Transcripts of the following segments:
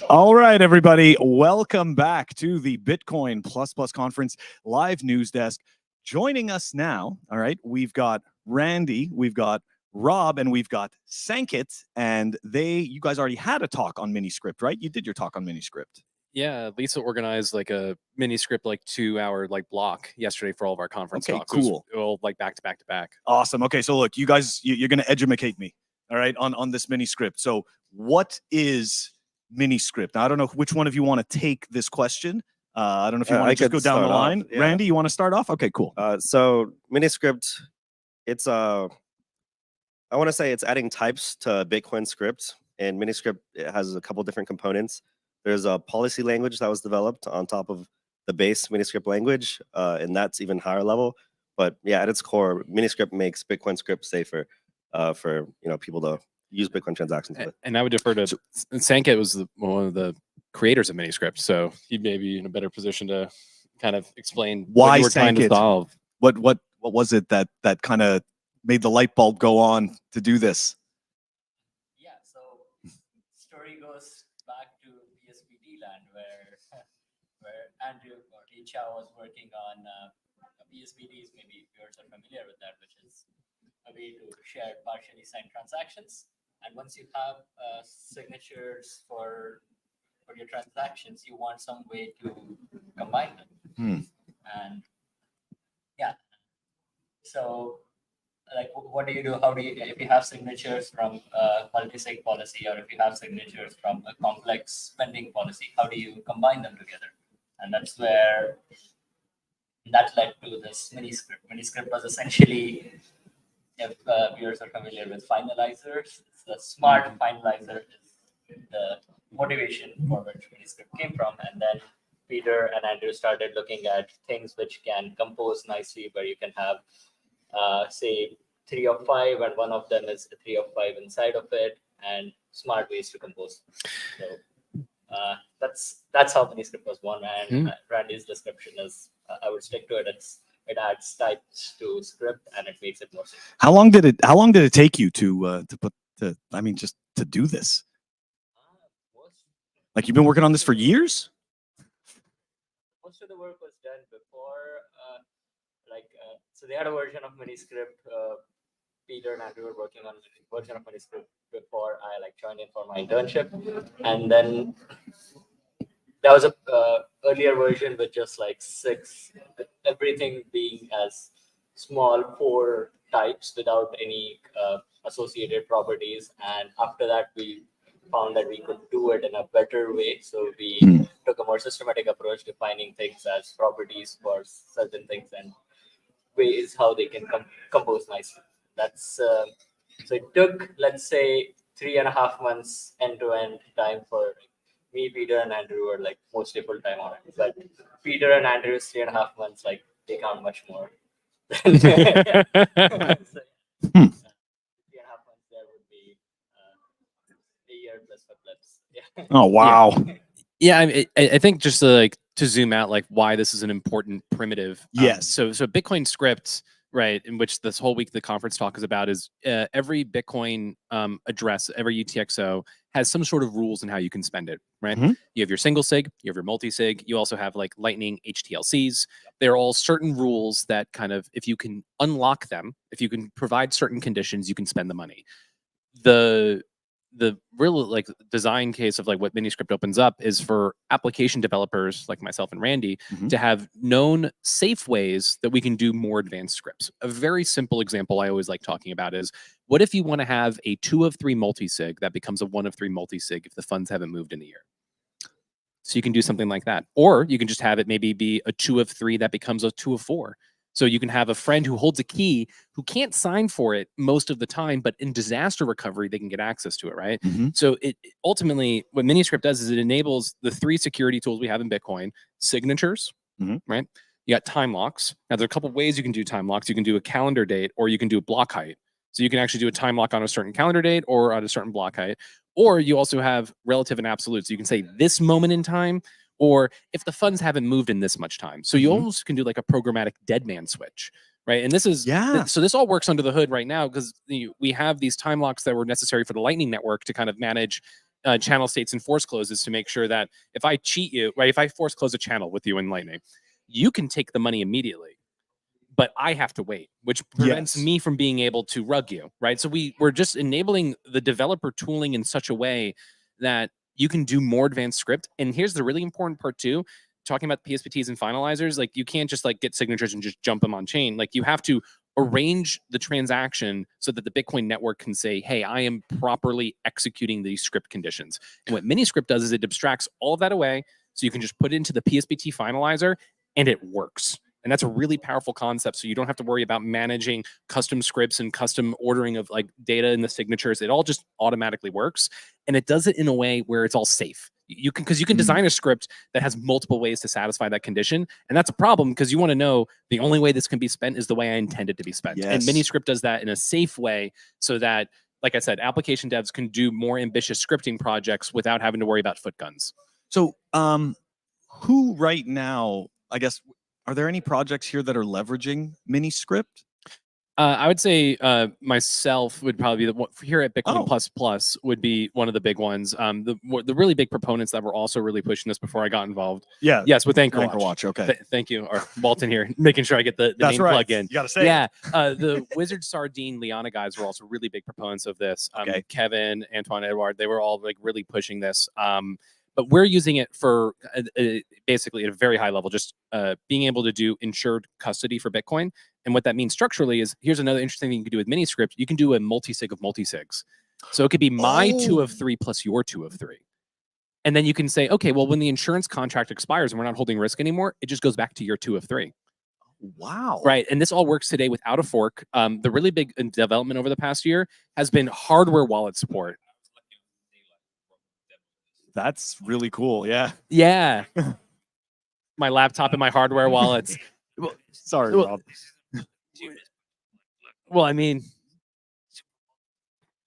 All right, everybody. Welcome back to the Bitcoin Plus Plus Conference live news desk. Joining us now, all right, we've got Randy, we've got Rob, and we've got Sankit. And you guys already had a talk on miniscript, right? You did your talk on miniscript. Yeah, Lisa organized like a miniscript, like 2-hour like block yesterday for all of our conference Okay, talks. cool. It was all like back to back to back. Awesome. Okay, so look, you guys, you're going to educate me, all right, on this miniscript. So what is miniscript? Now, I don't know which one of you want to take this question. I don't know if you want to just go down the line. Yeah. Randy, you want to start off? Okay, cool. So miniscript, it's I want to say it's adding types to Bitcoin script, and miniscript it has a couple different components. There's a policy language that was developed on top of the base miniscript language, and that's even higher level. But yeah, at its core, miniscript makes Bitcoin script safer for people to use Bitcoin transactions with. And I would defer to Sankit was one of the creators of miniscript, so he may be in a better position to kind of explain why what you were trying to solve. What was it that kind of made the light bulb go on to do this? Yeah, so story goes back to PSPD land where Andrew or Licha was working on PSPDs. Maybe viewers are familiar with that, which is a way to share partially signed transactions. And once you have signatures for your transactions, you want some way to combine them. And yeah, so like, what do you do? How do you, if you have signatures from a multi-sig policy, or if you have signatures from a complex spending policy, how do you combine them together? And that's where that led to this miniscript. Miniscript was essentially, if viewers are familiar with finalizers, the smart finalizer is the motivation for which miniscript came from. And then Peter and Andrew started looking at things which can compose nicely, where you can have, say, 3 of 5, and one of them is a 3 of 5 inside of it, and smart ways to compose. So that's how miniscript was born. And Randy's description is, I would stick to it. It adds types to script and it makes it more simple. How long did it take you to just to do this? Like, you've been working on this for years? Most of the work was done before, so they had a version of miniscript. Peter and Andrew were working on a version of miniscript before I joined in for my internship, and then there was a earlier version with just 6, everything being as small 4 types without any associated properties. And after that, we found that we could do it in a better way. So we took a more systematic approach, defining things as properties for certain things and ways how they can compose nicely. That's so it took, let's say, 3.5 months end-to-end time for me. Peter and Andrew were mostly full-time on it, but Peter and Andrew's 3.5 months they count much more. 3.5 months there would be a year plus for flips. Yeah. Oh wow. Yeah, I think just to zoom out, why this is an important primitive. Yes. So Bitcoin script, right, in which this whole week the conference talk is about, is every Bitcoin address, every UTXO has some sort of rules in how you can spend it, right? You have your single sig, you have your multi-sig, you also have Lightning HTLCs. They're all certain rules that kind of, if you can unlock them, if you can provide certain conditions, you can spend the money. The real design case of what miniscript opens up is for application developers like myself and Randy to have known safe ways that we can do more advanced scripts. A very simple example I always like talking about is, what if you want to have a 2 of 3 multi-sig that becomes a 1 of 3 multi-sig if the funds haven't moved in a year? So you can do something like that. Or you can just have it maybe be a 2 of 3 that becomes a 2 of 4. So you can have a friend who holds a key who can't sign for it most of the time, but in disaster recovery, they can get access to it, right? So it ultimately, what miniscript does is it enables the 3 security tools we have in Bitcoin: signatures, right? You got time locks. Now, there are a couple of ways you can do time locks. You can do a calendar date, or you can do a block height. So you can actually do a time lock on a certain calendar date or on a certain block height. Or you also have relative and absolute. So you can say this moment in time, or if the funds haven't moved in this much time. So you almost can do a programmatic dead man switch, right? And this is, so this all works under the hood right now, because we have these time locks that were necessary for the Lightning Network to kind of manage channel states and force closes to make sure that if I cheat you, right, if I force close a channel with you in Lightning, you can take the money immediately, but I have to wait, which prevents Yes. me from being able to rug you, right? So we're just enabling the developer tooling in such a way that you can do more advanced script. And here's the really important part too, talking about PSPTs and finalizers, like you can't just like get signatures and just jump them on chain. Like you have to arrange the transaction so that the Bitcoin network can say, hey, I am properly executing these script conditions. And what miniscript does is it abstracts all of that away. So you can just put it into the PSPT finalizer and it works. And that's a really powerful concept. So you don't have to worry about managing custom scripts and custom ordering of like data in the signatures. It all just automatically works. And it does it in a way where it's all safe. You can, because you can design a script that has multiple ways to satisfy that condition. And that's a problem because you want to know the only way this can be spent is the way I intend it to be spent. And Yes. miniscript does that in a safe way so that, like I said, application devs can do more ambitious scripting projects without having to worry about foot guns. So, who right now, I guess, are there any projects here that are leveraging miniscript? I would say myself would probably be the one here at Bitcoin Plus would be one of the big ones. The really big proponents that were also really pushing this before I got involved. Yeah. Yes, with Anchor Anchor Watch. Watch. Okay. Thank you, or Walton here, making sure I get the That's name right. plug in. You got to say. Yeah, the Wizard Sardine Liana guys were also really big proponents of this. Okay. Kevin, Antoine, Edward, they were all like really pushing this. But we're using it for basically at a very high level, just being able to do insured custody for Bitcoin. And what that means structurally is, here's another interesting thing you can do with miniscript. You can do a multi-sig of multi-sigs. So it could be my 2 of 3 plus your 2 of 3. And then you can say, okay, well, when the insurance contract expires and we're not holding risk anymore, it just goes back to your 2 of 3. Wow. Right. And this all works today without a fork. The really big development over the past year has been hardware wallet support. That's really cool. Yeah. Yeah. My laptop and my hardware wallets. Sorry, Well, Rob. Well, I mean,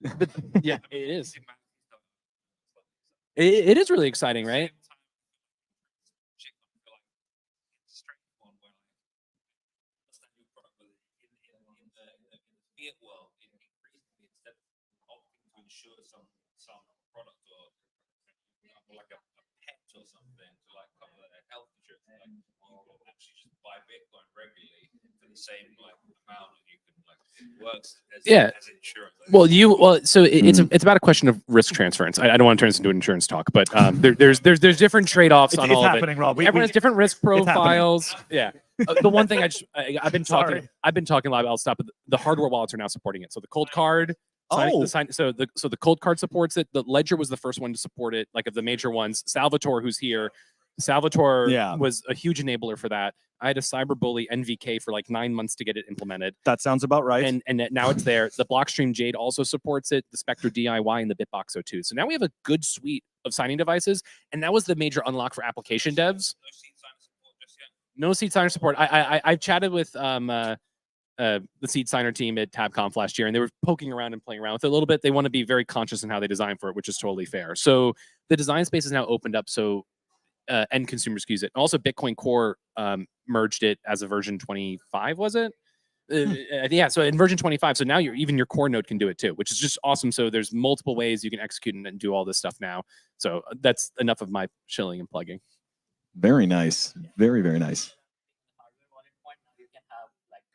but yeah, it is. It is really exciting, right? Like a pet or something to like cover their health insurance. Like you can actually just buy Bitcoin regularly for the same like amount, and you can like it works as as insurance. So it's about a question of risk transference. I don't want to turn this into an insurance talk, but there's different trade-offs on all of it. It's happening, Rob. Everyone has different risk profiles. Yeah. The one thing I've been talking a lot about. I'll stop. The hardware wallets are now supporting it. So the cold card. So the cold card supports it. The Ledger was the first one to support it, like of the major ones. Salvatore, who's here, was a huge enabler for that. I had a cyberbully NVK for like 9 months to get it implemented. That sounds about right. And now it's there. The Blockstream Jade also supports it, the Spectre DIY, and the Bitbox 02. So now we have a good suite of signing devices, and that was the major unlock for application devs. No seed signer support. I've chatted with the seed signer team at TabConf last year, and they were poking around and playing around with it a little bit. They want to be very conscious in how they design for it, which is totally fair. So the design space is now opened up so end consumers can use it. Also, Bitcoin Core merged it as a version 25, was it? Yeah, so in version 25, so now even your core node can do it too, which is just awesome. So there's multiple ways you can execute and do all this stuff now. So that's enough of my shilling and plugging. Very nice. Very, very nice. Hardware wallet point, now you can have like,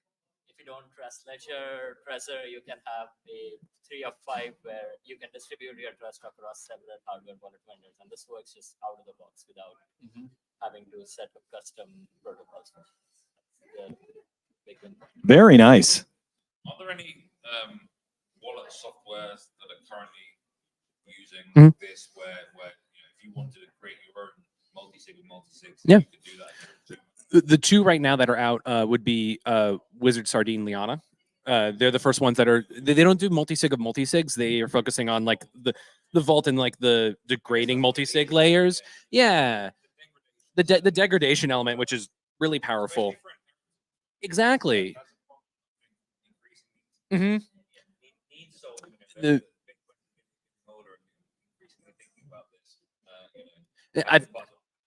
if you don't trust Ledger, Trezor, you can have a 3 of 5 where you can distribute your trust across several hardware wallet vendors, and this works just out of the box without having to set up custom protocols. That's the big win. Very nice. Are there any wallet softwares that are currently using this where if you wanted to create your own multi-sig with multi-sigs, you could do that? The 2 right now that are out would be Wizard Sardine Liana. They're the first ones that are. They don't do multi-sig of multi-sigs. They are focusing on like the vault and like the degrading multi-sig layers. Yeah, the degradation element, which is really powerful. Exactly.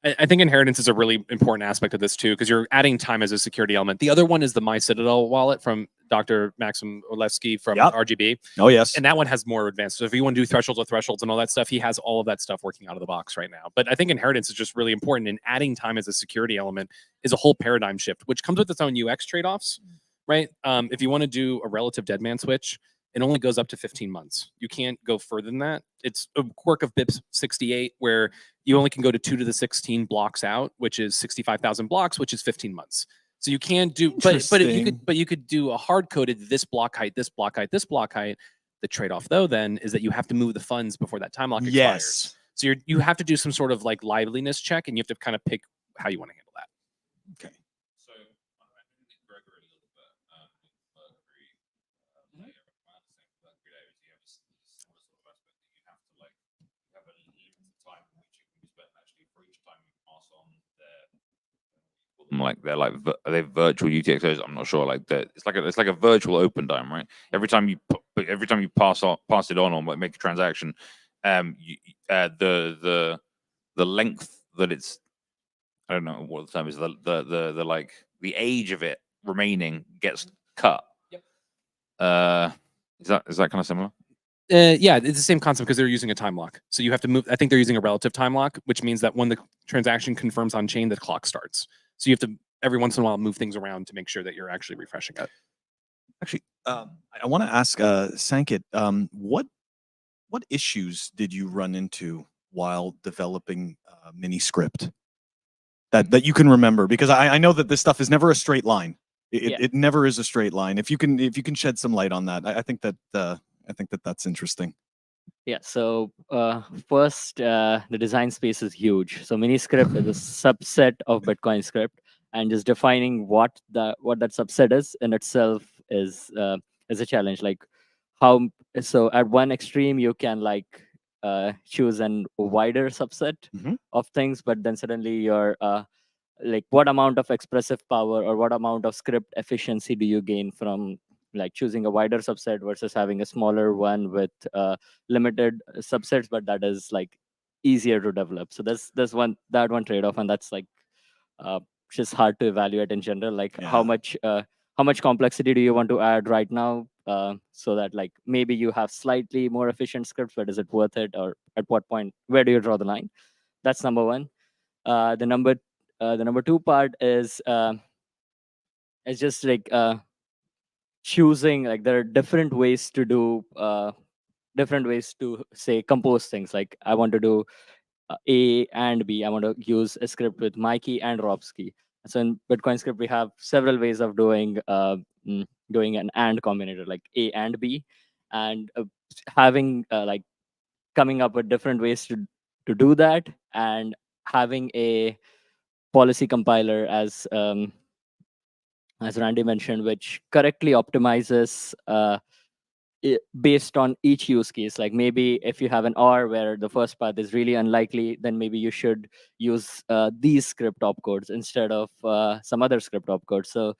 I think inheritance is a really important aspect of this too, because you're adding time as a security element. The other one is the My Citadel wallet from Dr. Maxim Olewski from Yep. RGB. Oh yes. And that one has more advanced. So if you want to do thresholds of thresholds and all that stuff, he has all of that stuff working out of the box right now. But I think inheritance is just really important, and adding time as a security element is a whole paradigm shift, which comes with its own UX trade-offs, right? If you want to do a relative dead man switch, it only goes up to 15 months. You can't go further than that. It's a quirk of BIP 68 where you only can go to 2 to the 16 blocks out, which is 65,000 blocks, which is 15 months. So you can do, but you could do a hard coded this block height, this block height, this block height. The trade off though then is that you have to move the funds before that time lock expires. Yes. So you have to do some sort of like liveliness check, and you have to kind of pick how you want to handle that. Okay. So I think Gregory a little bit. Mercury, layer of command, same with Mercury layers. You have a similar sort of aspect that you have to like have a limited time in which you can be spent actually for each time you pass on their. Like are they virtual UTXOs? I'm not sure. Like that, it's like a virtual open time, right? Every time you pass it on or make a transaction, the length that it's, I don't know what the term is, the like the age of it remaining gets cut. Yep. Is that kind of similar? Yeah, it's the same concept because they're using a time lock. So you have to move. I think they're using a relative time lock, which means that when the transaction confirms on chain, the clock starts. So you have to every once in a while move things around to make sure that you're actually refreshing it. Actually, I want to ask Sankit, what issues did you run into while developing miniscript that you can remember? Because I know that this stuff is never a straight line. It never is a straight line. If you can shed some light on that, I think that that's interesting. Yeah, so first, the design space is huge. So miniscript is a subset of Bitcoin script, and just defining what that subset is in itself is a challenge. Like so at one extreme you can like choose a wider subset of things, but then suddenly you're like what amount of expressive power or what amount of script efficiency do you gain from like choosing a wider subset versus having a smaller one with limited subsets, but that is like easier to develop. So there's one trade-off, and that's like just hard to evaluate in general. Like how much complexity do you want to add right now, so that like maybe you have slightly more efficient scripts, but is it worth it, or at what point where do you draw the line? That's number one. The number two part is just like choosing, like there are different ways to say compose things. Like I want to do A and B. I want to use a script with my key and Rob's key. So in Bitcoin script, we have several ways of doing an AND combinator, like A and B, and having like coming up with different ways to do that, and having a policy compiler as Randy mentioned, which correctly optimizes based on each use case. Like maybe if you have an OR where the first path is really unlikely, then maybe you should use these script opcodes instead of some other script opcodes. So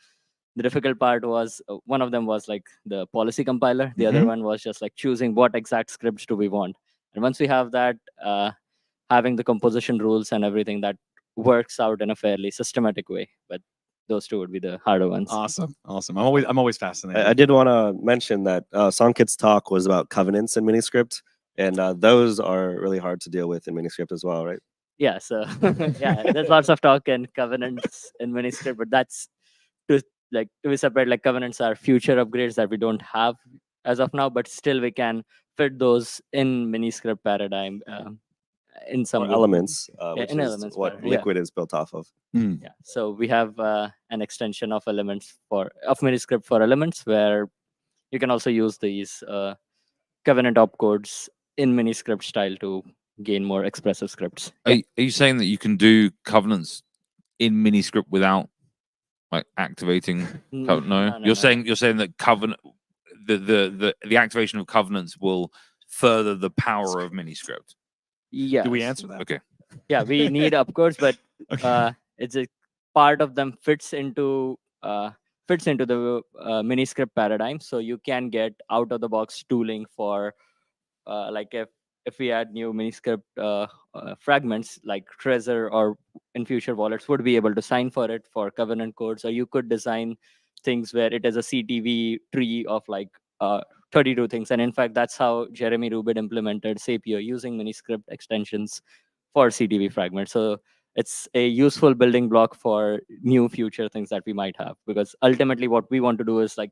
the difficult part was one of them was like the policy compiler. The other one was just like choosing what exact scripts do we want. And once we have that, having the composition rules and everything, that works out in a fairly systematic way. But those two would be the harder ones. Awesome. I'm always fascinated. I did want to mention that Sankit's talk was about covenants in miniscript, and those are really hard to deal with in miniscript as well, right? Yeah. So yeah, there's lots of talk and covenants in miniscript, but that's to be separate. Like covenants are future upgrades that we don't have as of now, but still we can fit those in miniscript paradigm. In some elements, which in is elements what paradigm, Liquid is built off of. Yeah. So we have an extension of elements of miniscript for elements, where you can also use these covenant opcodes in miniscript style to gain more expressive scripts. Are you saying that you can do covenants in miniscript without like activating? No, you're saying that covenant the activation of covenants will further the power of miniscript. Yeah. Do we answer that? Okay. Yeah, we need opcodes, but it's a part of them fits into the miniscript paradigm. So you can get out of the box tooling for like if we add new miniscript fragments like Trezor or in future wallets would be able to sign for it for covenant codes, or you could design things where it is a CTV tree of like 32 things. And in fact, that's how Jeremy Rubin implemented Sapio using miniscript extensions for CTV fragments. So it's a useful building block for new future things that we might have, because ultimately what we want to do is like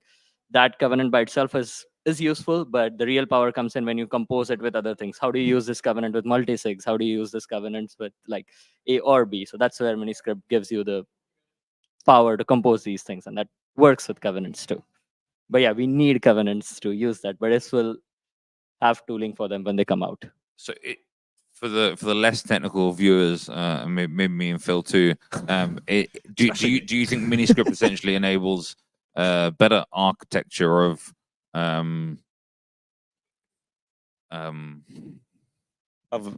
that covenant by itself is useful, but the real power comes in when you compose it with other things. How do you use this covenant with multisigs? How do you use this covenants with like A or B? So that's where miniscript gives you the power to compose these things, and that works with covenants too. But yeah, we need covenants to use that, but this will have tooling for them when they come out. So for the less technical viewers, and maybe me and Phil too, do you think miniscript essentially enables better architecture of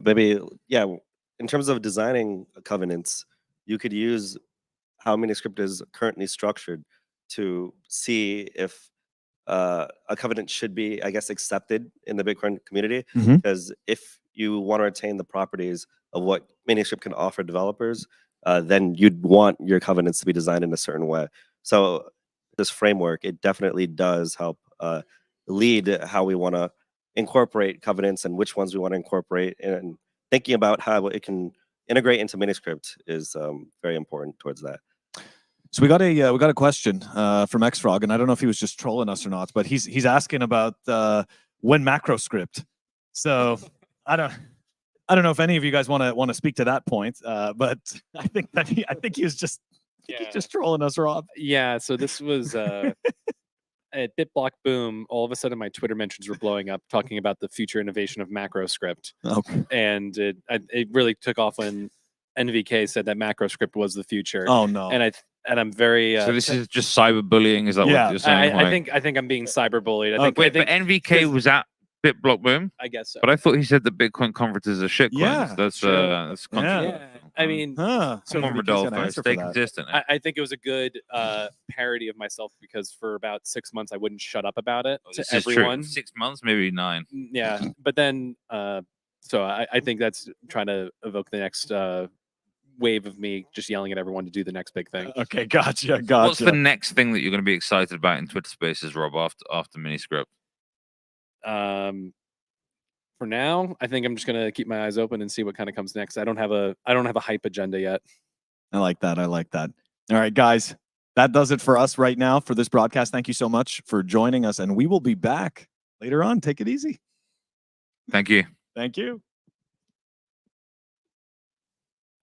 maybe, yeah, in terms of designing covenants, you could use how miniscript is currently structured to see if a covenant should be, I guess, accepted in the Bitcoin community. Mhm. Because if you want to retain the properties of what miniscript can offer developers, then you'd want your covenants to be designed in a certain way. So this framework, it definitely does help lead how we want to incorporate covenants and which ones we want to incorporate. And thinking about how it can integrate into miniscript is very important towards that. So we got a question from XFrog, and I don't know if he was just trolling us or not, but he's asking about when macro script. So I don't know if any of you guys want to speak to that point, but I think he was just he's just trolling us, Rob. Yeah. So this was at BitBlock Boom. All of a sudden, my Twitter mentions were blowing up, talking about the future innovation of macro script, Okay. and it really took off when NVK said that macro script was the future. Oh no. And I'm very. so this is just cyberbullying, is that Yeah. what you're saying? I think I'm being cyberbullied. Wait, but NVK was at BitBlock Boom, I guess so. but I thought he said that Bitcoin conferences are shitcoins. Yeah, That's sure. that's controversial. Yeah, I mean, Huh. Come on, NVK's got an Rodolfo, answer for stay that. consistent. I think it was a good parody of myself, because for about 6 months I wouldn't shut up about it to This is true. everyone. 6 months, maybe 9. Yeah, but then so I think that's trying to evoke the next wave of me just yelling at everyone to do the next big thing. Okay, gotcha. What's the next thing that you're going to be excited about in Twitter Spaces, Rob, after miniscript? For now, I think I'm just gonna keep my eyes open and see what kind of comes next. I don't have a hype agenda yet. I like that. All right, guys, that does it for us right now for this broadcast. Thank you so much for joining us, and we will be back later on. Take it easy. Thank you. Thank you.